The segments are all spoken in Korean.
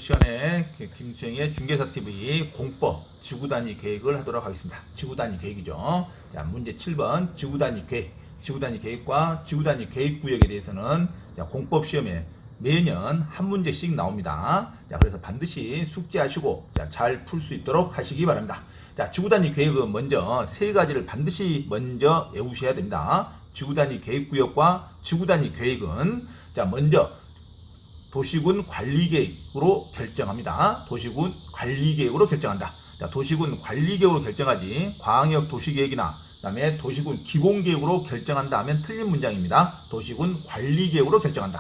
시간에 김수영의 중개사TV 공법 지구단위 계획을 하도록 하겠습니다. 지구단위 계획이죠. 자, 문제 7번 지구단위 계획. 지구단위 계획과 지구단위 계획구역에 대해서는 공법 시험에 매년 한 문제씩 나옵니다. 자, 그래서 반드시 숙지하시고 잘 풀 수 있도록 하시기 바랍니다. 자, 지구단위 계획은 먼저 세 가지를 반드시 먼저 외우셔야 됩니다. 지구단위 계획구역과 지구단위 계획은 먼저 도시군 관리계획으로 결정합니다. 도시군 관리계획으로 결정한다. 자, 도시군 관리계획으로 결정하지 광역 도시계획이나 그다음에 도시군 기본계획으로 결정한다 하면 틀린 문장입니다. 도시군 관리계획으로 결정한다.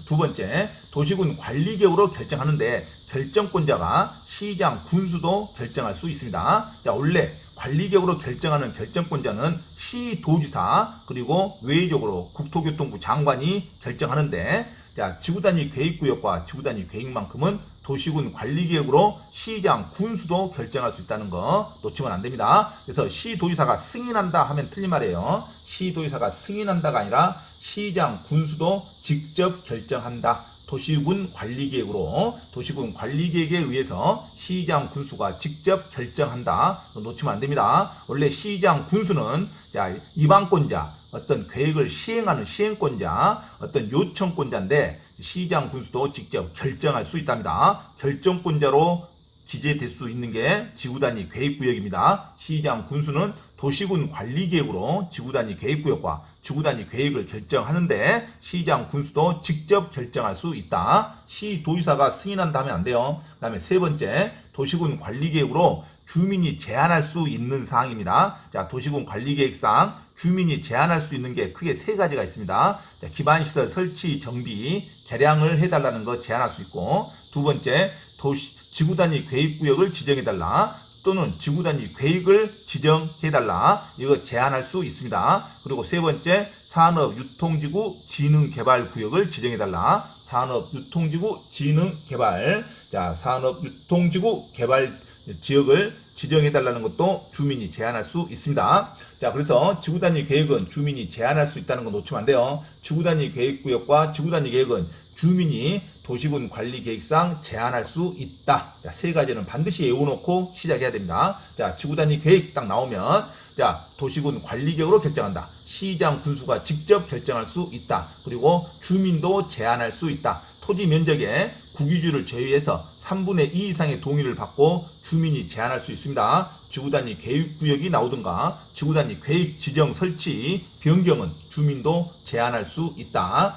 두 번째, 도시군 관리계획으로 결정하는데 결정권자가 시장, 군수도 결정할 수 있습니다. 자, 원래 관리계획으로 결정하는 결정권자는 시도지사 그리고 외적으로 국토교통부 장관이 결정하는데, 자, 지구단위 계획구역과 지구단위 계획만큼은 도시군 관리계획으로 시장, 군수도 결정할 수 있다는 거 놓치면 안 됩니다. 그래서 시도지사가 승인한다 하면 틀린 말이에요. 시도지사가 승인한다가 아니라 시장, 군수도 직접 결정한다. 도시군 관리계획으로 도시군 관리계획에 의해서 시장, 군수가 직접 결정한다. 놓치면 안 됩니다. 원래 시장, 군수는 입안권자, 어떤 계획을 시행하는 시행권자, 어떤 요청권자인데 시장, 군수도 직접 결정할 수 있답니다. 결정권자로 지재될 수 있는 게 지구단위 계획구역입니다. 시장, 군수는 도시군 관리계획으로 지구단위 계획구역과 지구단위 계획을 결정하는데 시장, 군수도 직접 결정할 수 있다. 시도지사가 승인한다 하면 안 돼요. 그 다음에 세 번째, 도시군 관리계획으로 주민이 제한할 수 있는 사항입니다. 자, 도시군 관리계획상 주민이 제한할 수 있는 게 크게 세 가지가 있습니다. 자, 기반시설 설치, 정비, 개량을 해달라는 거 제한할 수 있고, 두 번째, 지구단위 계획구역을 지정해달라. 또는 지구단위 계획을 지정해달라. 이거 제한할 수 있습니다. 그리고 세 번째, 산업유통지구 진흥개발구역을 지정해달라. 산업유통지구 진흥개발. 자, 산업유통지구 개발 지역을 지정해달라는 것도 주민이 제한할 수 있습니다. 자, 그래서 지구단위 계획은 주민이 제한할 수 있다는 거 놓치면 안 돼요. 지구단위 계획구역과 지구단위 계획은 주민이 도시군 관리계획상 제한할 수 있다. 자, 세 가지는 반드시 외워놓고 시작해야 됩니다. 자, 지구단위 계획 딱 나오면, 자, 도시군 관리계획으로 결정한다. 시장, 군수가 직접 결정할 수 있다. 그리고 주민도 제한할 수 있다. 토지 면적의 국유지를 제외해서 3분의 2 이상의 동의를 받고 주민이 제한할 수 있습니다. 지구단위 계획구역이 나오든가 지구단위 계획 지정 설치 변경은 주민도 제한할 수 있다.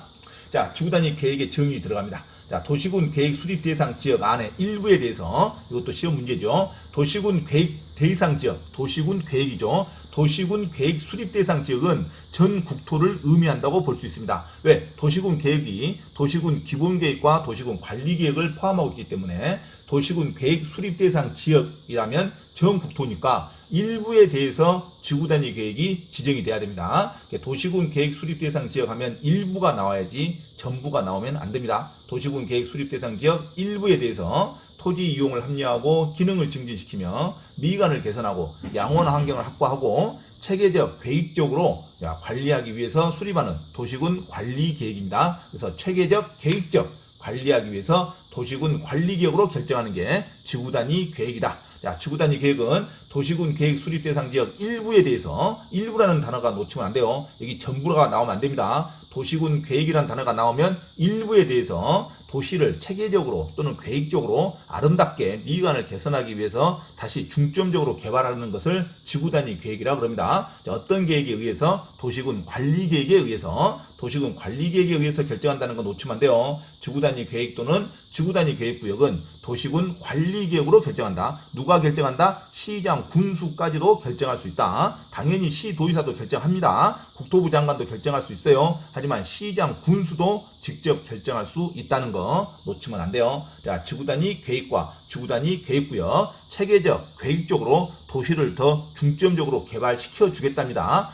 자, 지구단위 계획의 정의 들어갑니다. 자, 도시군 계획 수립 대상 지역 안에 일부에 대해서, 이것도 시험 문제죠. 도시군 계획 대상 지역, 도시군 계획이죠. 도시군 계획 수립 대상 지역은 전 국토를 의미한다고 볼 수 있습니다. 왜? 도시군 계획이 도시군 기본계획과 도시군 관리계획을 포함하고 있기 때문에 도시군 계획 수립 대상 지역이라면 전 국토니까 일부에 대해서 지구단위 계획이 지정이 돼야 됩니다. 도시군 계획 수립 대상 지역 하면 일부가 나와야지 전부가 나오면 안 됩니다. 도시군 계획 수립 대상 지역 일부에 대해서 토지 이용을 합리화하고 기능을 증진시키며 미관을 개선하고 양호한 환경을 확보하고 체계적, 계획적으로 관리하기 위해서 수립하는 도시군 관리계획입니다. 그래서 체계적, 계획적 관리하기 위해서 도시군 관리계획으로 결정하는 게 지구단위 계획이다. 자, 지구단위 계획은 도시군 계획 수립 대상 지역 일부에 대해서, 일부라는 단어가 놓치면 안 돼요. 여기 전부가 나오면 안 됩니다. 도시군 계획이라는 단어가 나오면 일부에 대해서 도시를 체계적으로 또는 계획적으로 아름답게 미관을 개선하기 위해서 다시 중점적으로 개발하는 것을 지구단위 계획이라고 합니다. 어떤 계획에 의해서? 도시군 관리계획에 의해서, 도시군 관리계획에 의해서 결정한다는 거 놓치면 안 돼요. 지구단위 계획 또는 지구단위 계획구역은 도시군 관리계획으로 결정한다. 누가 결정한다? 시장, 군수까지도 결정할 수 있다. 당연히 시도지사도 결정합니다. 국토부 장관도 결정할 수 있어요. 하지만 시장, 군수도 직접 결정할 수 있다는 거 놓치면 안 돼요. 자, 지구단위 계획과 지구단위 계획구역 체계적, 계획적으로 도시를 더 중점적으로 개발시켜 주겠답니다.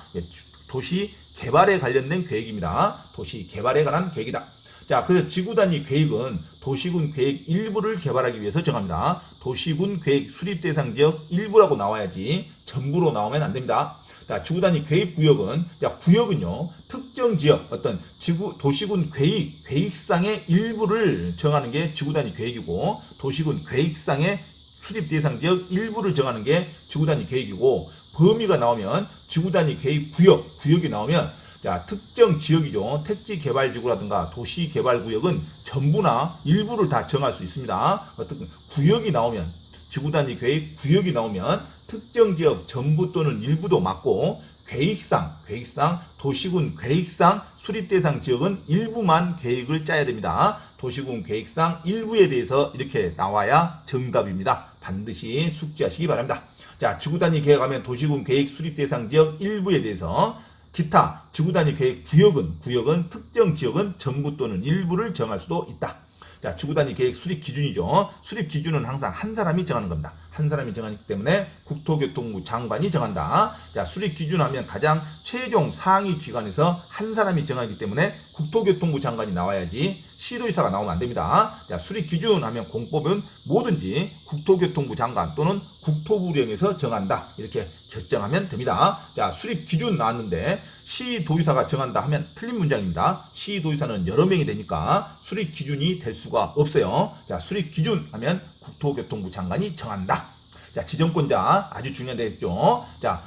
도시 개발에 관련된 계획입니다. 도시 개발에 관한 계획이다. 자, 그래서 지구단위 계획은 도시군 계획 일부를 개발하기 위해서 정합니다. 도시군 계획 수립 대상 지역 일부라고 나와야지 전부로 나오면 안 됩니다. 자, 지구단위 계획구역은, 자, 구역은요, 특정 지역, 어떤 도시군 계획상의 일부를 정하는 게 지구단위 계획이고, 도시군 계획상의 수립 대상 지역 일부를 정하는 게 지구단위 계획이고, 범위가 나오면 지구단위 구역이 나오면, 자, 특정 지역이죠. 택지개발지구라든가 도시개발구역은 전부나 일부를 다 정할 수 있습니다. 어떤 구역이 나오면, 지구단위 구역이 나오면 특정 지역 전부 또는 일부도 맞고, 계획상 도시군 계획상 수립 대상 지역은 일부만 계획을 짜야 됩니다. 도시군 계획상 일부에 대해서 이렇게 나와야 정답입니다. 반드시 숙지하시기 바랍니다. 자, 지구단위 계획하면 도시군 계획 수립 대상 지역 일부에 대해서, 기타 지구단위 계획 구역은 특정 지역은 전부 또는 일부를 정할 수도 있다. 자, 지구단위 계획 수립 기준이죠. 수립 기준은 항상 한 사람이 정하는 겁니다. 한 사람이 정하기 때문에 국토교통부 장관이 정한다. 자, 수립 기준 하면 가장 최종 상위 기관에서 한 사람이 정하기 때문에 국토교통부 장관이 나와야지 시도지사가 나오면 안 됩니다. 자, 수립 기준 하면 공법은 뭐든지 국토교통부 장관 또는 국토부령에서 정한다. 이렇게 결정하면 됩니다. 자, 수립 기준 나왔는데 시도지사가 정한다 하면 틀린 문장입니다. 시도지사는 여러 명이 되니까 수립 기준이 될 수가 없어요. 자, 수립 기준 하면 국토교통부 장관이 정한다. 자, 지정권자 아주 중요한 데겠죠. 자,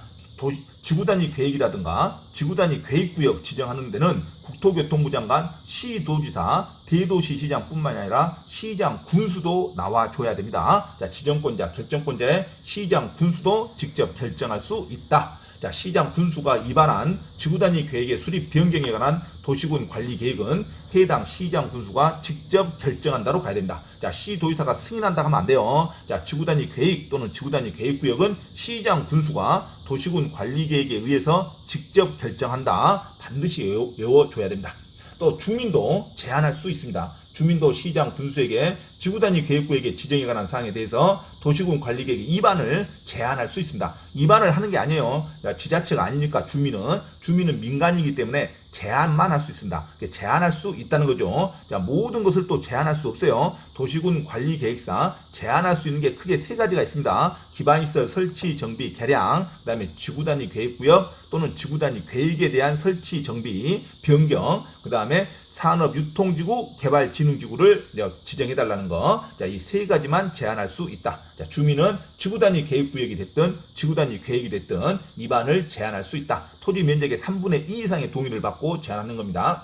지구단위 계획이라든가 지구단위 계획구역 지정하는 데는 국토교통부 장관, 시도지사, 대도시시장뿐만 아니라 시장, 군수도 나와줘야 됩니다. 자, 지정권자, 결정권자의 시장, 군수도 직접 결정할 수 있다. 자, 시장, 군수가 위반한 지구단위 계획의 수립 변경에 관한 도시군 관리 계획은 해당 시장, 군수가 직접 결정한다로 가야 됩니다. 자, 시도지사가 승인한다 하면 안 돼요. 자, 지구단위 계획 또는 지구단위 계획구역은 시장, 군수가 도시군 관리 계획에 의해서 직접 결정한다. 반드시 외워줘야 됩니다. 또 주민도 제한할 수 있습니다. 주민도 시장, 군수에게 지구단위 계획구역의 지정에 관한 사항에 대해서 도시군 관리계획의 위반을 제한할 수 있습니다. 위반을 하는 게 아니에요. 지자체가 아니니까 주민은 민간이기 때문에 제한만 할 수 있습니다. 제한할 수 있다는 거죠. 자, 모든 것을 또 제한할 수 없어요. 도시군 관리계획상 제한할 수 있는 게 크게 세 가지가 있습니다. 기반시설 설치, 정비, 개량, 그 다음에 지구단위 계획구역 또는 지구단위 계획에 대한 설치, 정비, 변경, 그 다음에 산업유통지구, 개발진흥지구를 지정해달라는 거. 자, 이 세 가지만 제한할 수 있다. 자, 주민은 지구단위 계획구역이 됐든 지구단위 계획이 됐든 위반을 제한할 수 있다. 토지 면적의 3분의 2 이상의 동의를 받고 제한하는 겁니다.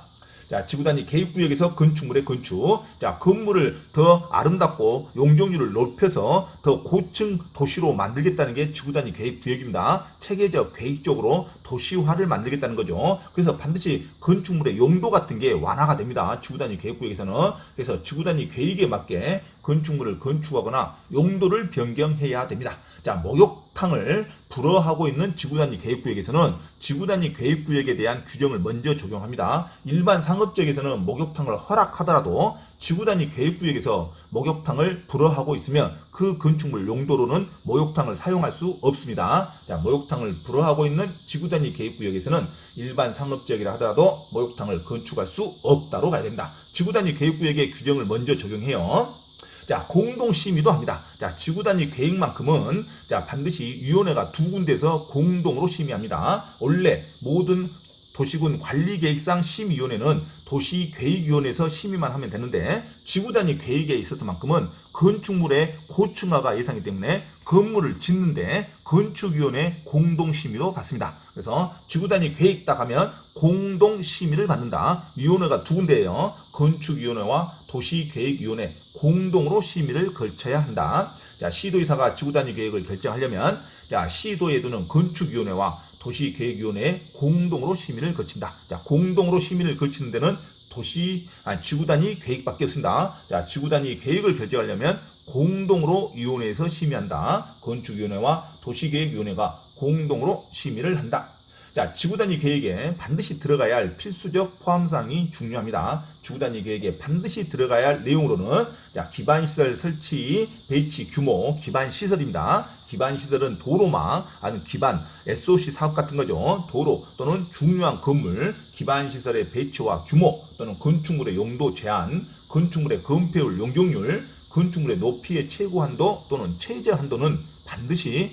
자, 지구단위 계획구역에서 건축물의 건축. 자, 건물을 더 아름답고 용적률을 높여서 더 고층 도시로 만들겠다는 게 지구단위 계획구역입니다. 체계적, 계획적으로 도시화를 만들겠다는 거죠. 그래서 반드시 건축물의 용도 같은 게 완화가 됩니다. 지구단위 계획구역에서는. 그래서 지구단위 계획에 맞게 건축물을 건축하거나 용도를 변경해야 됩니다. 자, 목욕탕을 불허하고 있는 지구단위 계획구역에서는 지구단위 계획구역에 대한 규정을 먼저 적용합니다. 일반 상업지역에서는 목욕탕을 허락하더라도 지구단위 계획구역에서 목욕탕을 불허하고 있으면 그 건축물 용도로는 목욕탕을 사용할 수 없습니다. 자, 목욕탕을 불허하고 있는 지구단위 계획구역에서는 일반 상업지역이라 하더라도 목욕탕을 건축할 수 없다로 가야 됩니다. 지구단위 계획구역의 규정을 먼저 적용해요. 자, 공동심의도 합니다. 자, 지구단위 계획만큼은 자, 반드시 위원회가 두 군데서 공동으로 심의합니다. 원래 모든 도시군 관리계획상 심의위원회는 도시계획위원회에서 심의만 하면 되는데 지구단위 계획에 있어서만큼은 건축물의 고층화가 예상이기 때문에 건물을 짓는데 건축위원회 공동심의도 받습니다. 그래서 지구단위 계획 딱 하면 공동심의를 받는다. 위원회가 두 군데예요. 건축위원회와 도시계획위원회 공동으로 심의를 거쳐야 한다. 자, 시도지사가 지구단위 계획을 결정하려면 자, 시도에 두는 건축위원회와 도시계획위원회 공동으로 심의를 거친다. 자, 공동으로 심의를 거치는 데는 지구단위 계획밖에 없습니다. 자, 지구단위 계획을 결정하려면 공동으로 위원회에서 심의한다. 건축위원회와 도시계획위원회가 공동으로 심의를 한다. 자, 지구단위 계획에 반드시 들어가야 할 필수적 포함사항이 중요합니다. 지구단위 계획에 반드시 들어가야 할 내용으로는 자, 기반시설 설치, 배치, 규모, 기반시설입니다. 기반시설은 도로망, 아니면 기반, SOC 사업 같은 거죠. 도로 또는 중요한 건물, 기반시설의 배치와 규모 또는 건축물의 용도 제한, 건축물의 건폐율, 용적률, 건축물의 높이의 최고 한도 또는 최저 한도는 반드시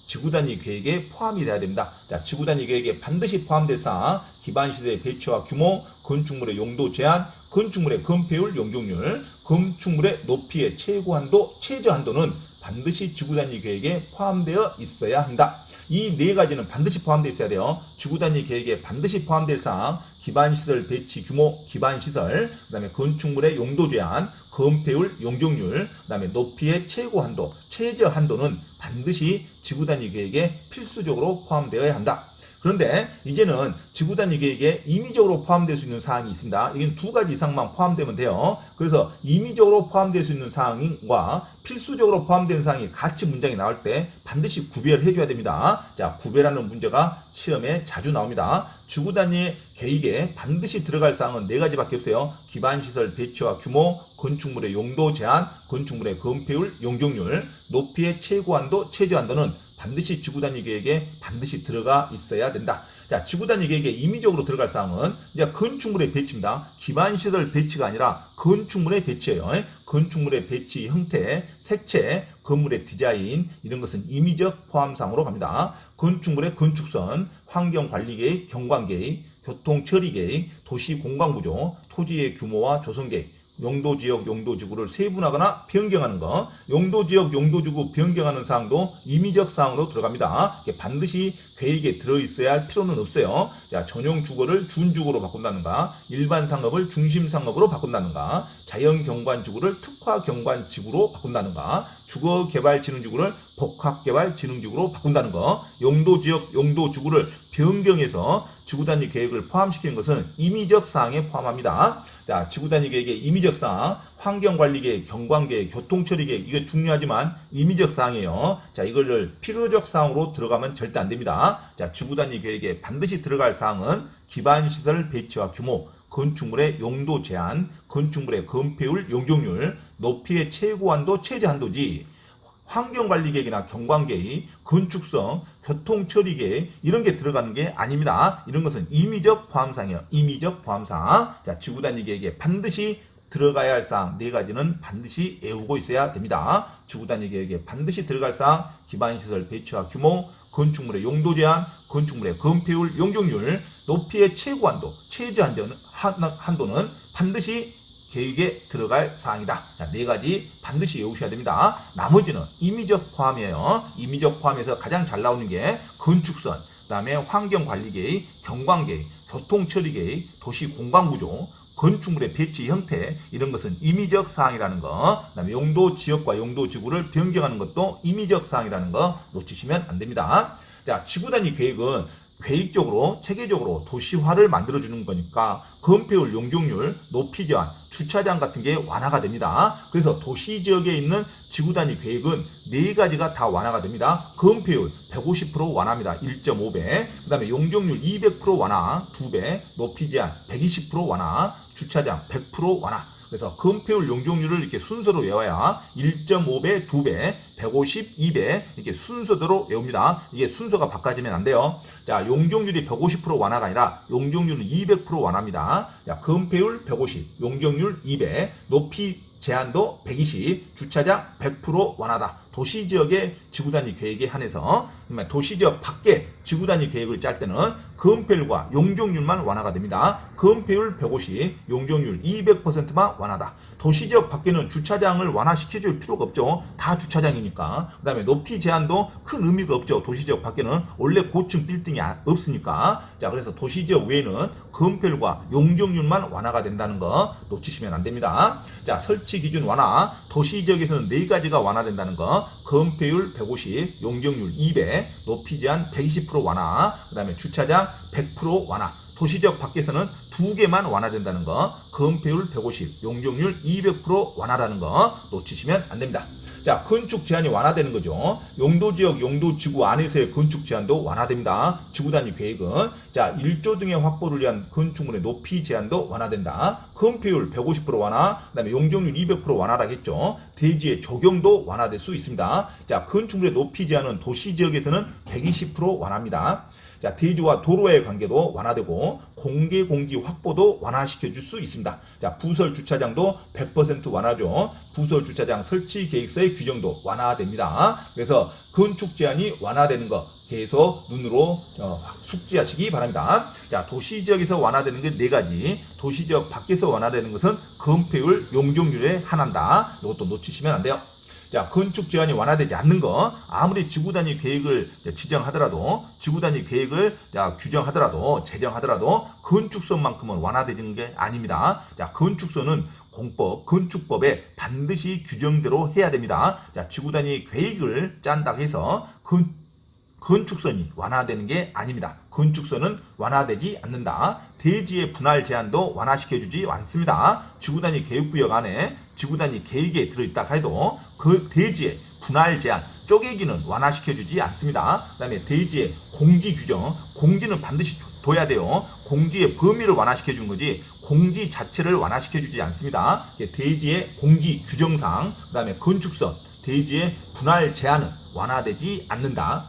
지구단위 계획에 포함이 돼야 됩니다. 자, 지구단위 계획에 반드시 포함될 사항, 기반시설의 배치와 규모, 건축물의 용도 제한, 건축물의 건폐율, 용적률, 건축물의 높이의 최고 한도, 최저 한도는 반드시 지구단위 계획에 포함되어 있어야 한다. 이 네 가지는 반드시 포함되어 있어야 돼요. 지구단위 계획에 반드시 포함될 사항, 기반시설 배치 규모, 기반시설, 그 다음에 건축물의 용도 제한, 건폐율, 용적률, 그 다음에 높이의 최고 한도, 최저 한도는 반드시 지구단위 계획에 필수적으로 포함되어야 한다. 그런데 이제는 지구단위 계획에 임의적으로 포함될 수 있는 사항이 있습니다. 이건 두 가지 이상만 포함되면 돼요. 그래서 임의적으로 포함될 수 있는 사항과 필수적으로 포함되는 사항이 같이 문장이 나올 때 반드시 구별해 줘야 됩니다. 자, 구별하는 문제가 시험에 자주 나옵니다. 지구단위 계획에 반드시 들어갈 사항은 네 가지밖에 없어요. 기반시설 배치와 규모, 건축물의 용도 제한, 건축물의 건폐율, 용적률, 높이의 최고 한도, 최저 한도는 반드시 지구단위 계획에 반드시 들어가 있어야 된다. 자, 지구단위 계획에 임의적으로 들어갈 사항은 이제 건축물의 배치입니다. 기반시설 배치가 아니라 건축물의 배치예요. 건축물의 배치 형태, 색채, 건물의 디자인 이런 것은 임의적 포함사항으로 갑니다. 건축물의 건축선, 환경관리계획, 경관계획, 교통처리계획, 도시공간구조, 토지의 규모와 조성계획, 용도지역, 용도지구를 세분화하거나 변경하는 것, 용도지역, 용도지구 변경하는 사항도 임의적 사항으로 들어갑니다. 반드시 계획에 들어있어야 할 필요는 없어요. 자, 전용 주거를 준주거로 바꾼다든가, 일반 상업을 중심 상업으로 바꾼다든가, 자연경관지구를 특화경관지구로 바꾼다든가, 주거개발진흥지구를 복합개발진흥지구로 바꾼다는 것, 용도지역, 용도지구를 변경해서 지구단위 계획을 포함시키는 것은 임의적 사항에 포함합니다. 자, 지구단위 계획의 임의적 사항, 환경관리계획, 경관계획, 교통처리계획, 이거 중요하지만 임의적 사항이에요. 자, 이거를 필요적 사항으로 들어가면 절대 안 됩니다. 자, 지구단위 계획에 반드시 들어갈 사항은 기반시설 배치와 규모, 건축물의 용도 제한, 건축물의 건폐율, 용적률, 높이의 최고 한도, 최저 한도지, 환경관리계획이나 경관계획, 건축성, 교통처리계획 이런 게 들어가는 게 아닙니다. 이런 것은 임의적 포함사항이에요. 임의적 포함사항. 자, 지구단위 계획에 반드시 들어가야 할 사항 네 가지는 반드시 외우고 있어야 됩니다. 지구단위 계획에 반드시 들어갈 사항, 기반시설 배치와 규모, 건축물의 용도 제한, 건축물의 건폐율, 용적률, 높이의 최고 한도, 최저 한도는 반드시 계획에 들어갈 사항이다. 자, 네 가지 반드시 외우셔야 됩니다. 나머지는 임의적 포함이에요. 임의적 포함에서 가장 잘 나오는 게 건축선, 그 다음에 환경관리계획, 경관계획, 교통처리계획, 도시공간구조, 건축물의 배치 형태 이런 것은 임의적 사항이라는 거, 그 다음에 용도지역과 용도지구를 변경하는 것도 임의적 사항이라는 거 놓치시면 안 됩니다. 자, 지구단위 계획은 계획적으로 체계적으로 도시화를 만들어주는 거니까 건폐율, 용적률, 높이 제한, 주차장 같은 게 완화가 됩니다. 그래서 도시지역에 있는 지구단위 계획은 네 가지가 다 완화가 됩니다. 건폐율 150% 완화입니다. 1.5배. 그 다음에 용적률 200% 완화 2배, 높이 제한 120% 완화, 주차장 100% 완화. 그래서 건폐율, 용적률을 이렇게 순서로 외워야 1.5배, 2배, 150, 2배 이렇게 순서대로 외웁니다. 이게 순서가 바꿔지면 안 돼요. 자, 용적률이 150% 완화가 아니라 용적률은 200% 완화입니다. 자, 건폐율 150, 용적률 200, 높이 제한도 120, 주차장 100% 완화다. 도시지역의 지구단위 계획에 한해서 도시지역 밖에 지구단위 계획을 짤 때는 건폐율과 용적률만 완화가 됩니다. 건폐율 150, 용적률 200%만 완화다. 도시지역 밖에는 주차장을 완화시켜줄 필요가 없죠. 다 주차장이니까. 그 다음에 높이 제한도 큰 의미가 없죠. 도시지역 밖에는 원래 고층 빌딩이 없으니까. 자, 그래서 도시지역 외에는 건폐율과 용적률만 완화가 된다는 거 놓치시면 안 됩니다. 자, 설치 기준 완화. 도시지역에서는 네 가지가 완화된다는 거. 건폐율 150, 용적률 200, 높이 제한 120% 완화. 그 다음에 주차장 100% 완화. 도시지역 밖에서는 두 개만 완화된다는 거, 건폐율 150, 용적률 200% 완화라는 거 놓치시면 안 됩니다. 자, 건축 제한이 완화되는 거죠. 용도지역, 용도지구 안에서의 건축 제한도 완화됩니다. 지구단위 계획은. 자, 1조 등의 확보를 위한 건축물의 높이 제한도 완화된다. 건폐율 150% 완화, 그 다음에 용적률 200% 완화라겠죠. 대지의 조경도 완화될 수 있습니다. 자, 건축물의 높이 제한은 도시지역에서는 120% 완화입니다. 자, 대지와 도로의 관계도 완화되고 공개 공지 확보도 완화시켜 줄 수 있습니다. 자, 부설 주차장도 100% 완화죠. 부설 주차장 설치 계획서의 규정도 완화됩니다. 그래서 건축 제한이 완화되는 거 계속 눈으로 숙지하시기 바랍니다. 자, 도시지역에서 완화되는 게 4가지, 도시지역 밖에서 완화되는 것은 건폐율, 용적률에 한한다. 이것도 놓치시면 안 돼요. 자, 건축 제한이 완화되지 않는 거, 아무리 지구단위 계획을 지정하더라도, 지구단위 계획을 규정하더라도, 제정하더라도 건축선만큼은 완화되는 게 아닙니다. 자, 건축선은 공법, 건축법에 반드시 규정대로 해야 됩니다. 자, 지구단위 계획을 짠다고 해서 건축선이 완화되는 게 아닙니다. 건축선은 완화되지 않는다. 대지의 분할 제한도 완화시켜주지 않습니다. 지구단위 계획구역 안에 지구단위 계획에 들어있다 해도 그 대지의 분할 제한, 쪼개기는 완화시켜주지 않습니다. 그 다음에 대지의 공지 규정, 공지는 반드시 둬야 돼요. 공지의 범위를 완화시켜주는 거지 공지 자체를 완화시켜주지 않습니다. 대지의 공지 규정상, 그 다음에 건축선, 대지의 분할 제한은 완화되지 않는다.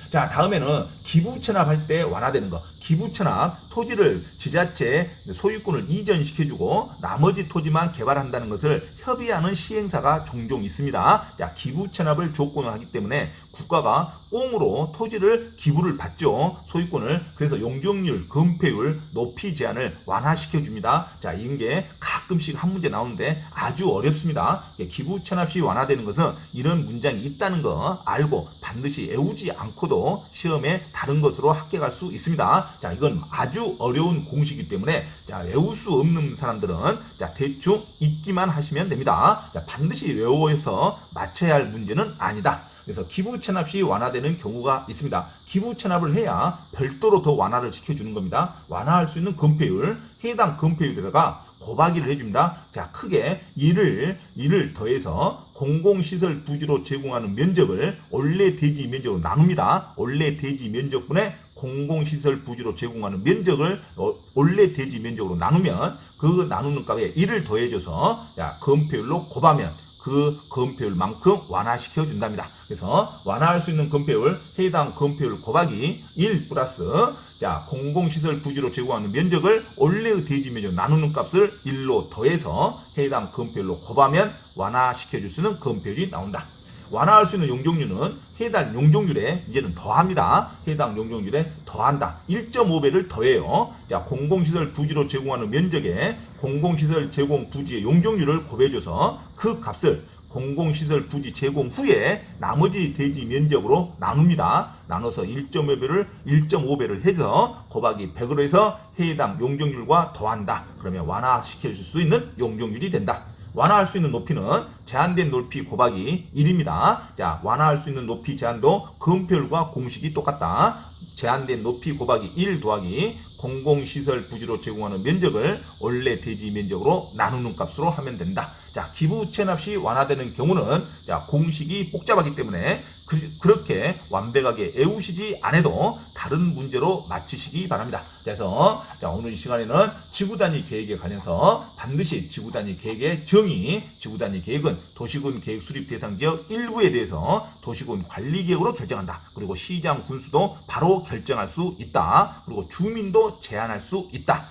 자, 다음에는 기부 체납할 때 완화되는 거. 기부 체납, 토지를 지자체 소유권을 이전시켜주고 나머지 토지만 개발한다는 것을 협의하는 시행사가 종종 있습니다. 자, 기부 체납을 조건으로 하기 때문에 국가가 꽁으로 토지를 기부를 받죠. 소유권을. 그래서 용적률, 건폐율, 높이 제한을 완화시켜 줍니다. 자, 이런 게 가끔씩 한 문제 나오는데 아주 어렵습니다. 기부 체납 시 완화되는 것은 이런 문장이 있다는 거 알고 반드시 외우지 않고도 시험에 다른 것으로 합격할 수 있습니다. 자, 이건 아주 어려운 공식이기 때문에 자, 외울 수 없는 사람들은 자, 대충 읽기만 하시면 됩니다. 자, 반드시 외워서 맞춰야 할 문제는 아니다. 그래서 기부 체납 시 완화되는 경우가 있습니다. 기부 체납을 해야 별도로 더 완화를 시켜주는 겁니다. 완화할 수 있는 건폐율, 해당 건폐율에다가 곱하기를 해줍니다. 자, 크게 이를 더해서 공공시설 부지로 제공하는 면적을 원래 대지 면적으로 나눕니다. 원래 대지 면적분의 공공시설 부지로 제공하는 면적을 원래 대지 면적으로 나누면 그 나누는 값에 1을 더해줘서 자, 건폐율로 곱하면 그 건폐율만큼 완화시켜 준답니다. 그래서 완화할 수 있는 건폐율, 해당 건폐율 곱하기 1 플러스 자, 공공시설 부지로 제공하는 면적을 원래의 대지 면적 나누는 값을 1로 더해서 해당 건폐율로 곱하면 완화시켜 줄 수 있는 건폐율이 나온다. 완화할 수 있는 용적률은 해당 용적률에 이제는 더합니다. 해당 용적률에 더한다. 1.5배를 더해요. 자, 공공시설 부지로 제공하는 면적에 공공시설 제공 부지의 용적률을 곱해줘서 그 값을 공공시설 부지 제공 후에 나머지 대지 면적으로 나눕니다. 나눠서 1.5배를 해서 곱하기 100으로 해서 해당 용적률과 더한다. 그러면 완화시켜줄 수 있는 용적률이 된다. 완화할 수 있는 높이는 제한된 높이 곱하기 1입니다. 자, 완화할 수 있는 높이 제한도 건폐율과 공식이 똑같다. 제한된 높이 곱하기 1 더하기 공공시설 부지로 제공하는 면적을 원래 대지 면적으로 나누는 값으로 하면 된다. 자, 기부 체납 시 완화되는 경우는 자, 공식이 복잡하기 때문에 그렇게 완벽하게 외우시지 않아도 다른 문제로 맞추시기 바랍니다. 그래서 자, 오늘 이 시간에는 지구단위 계획에 관해서 반드시 지구단위 계획의 정의, 지구단위 계획은 도시군 계획 수립 대상 지역 일부에 대해서 도시군 관리계획으로 결정한다. 그리고 시장 군수도 바로 결정할 수 있다. 그리고 주민도 제한할 수 있다.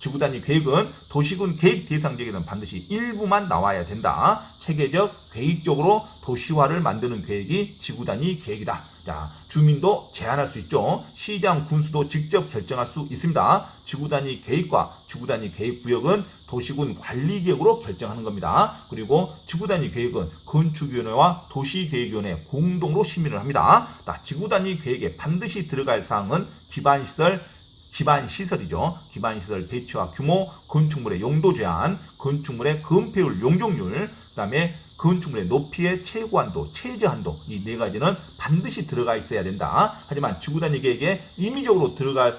지구단위 계획은 도시군 계획 대상 지역에는 반드시 일부만 나와야 된다. 체계적, 계획적으로 도시화를 만드는 계획이 지구단위 계획이다. 자, 주민도 제한할 수 있죠. 시장 군수도 직접 결정할 수 있습니다. 지구단위 계획과 지구단위 계획구역은 도시군 관리계획으로 결정하는 겁니다. 그리고 지구단위 계획은 건축위원회와 도시계획위원회 공동으로 심의를 합니다. 자, 지구단위 계획에 반드시 들어갈 사항은 기반시설이죠. 기반시설 배치와 규모, 건축물의 용도 제한, 건축물의 건폐율 용적률, 그 다음에 건축물의 높이의 최고한도, 최저한도 이 4가지는 반드시 들어가 있어야 된다. 하지만 지구단위 계획에 임의적으로 들어갈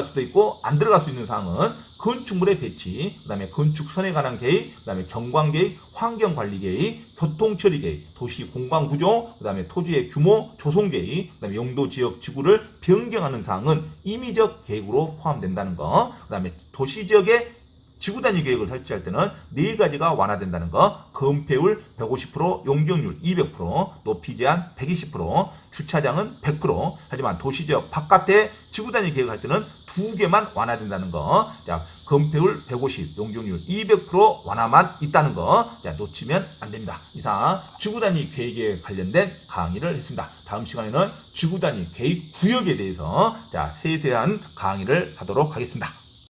수도 있고 안 들어갈 수 있는 사항은 건축물의 배치, 그 다음에 건축선에 관한 계획, 그 다음에 경관계획, 환경관리계획, 교통처리계획, 도시공간구조, 그 다음에 토지의 규모, 조성계획, 그 다음에 용도지역 지구를 변경하는 사항은 임의적 계획으로 포함된다는 거. 그 다음에 도시지역의 지구단위 계획을 설치할 때는 네 가지가 완화된다는 거. 건폐율 150%, 용적률 200%, 높이 제한 120%, 주차장은 100%. 하지만 도시지역 바깥에 지구단위 계획을 할 때는 두 개만 완화된다는 거. 자, 건폐율 150, 용적률 200% 완화만 있다는 거. 자, 놓치면 안 됩니다. 이상 지구단위 계획에 관련된 강의를 했습니다. 다음 시간에는 지구단위 계획 구역에 대해서 자, 세세한 강의를 하도록 하겠습니다.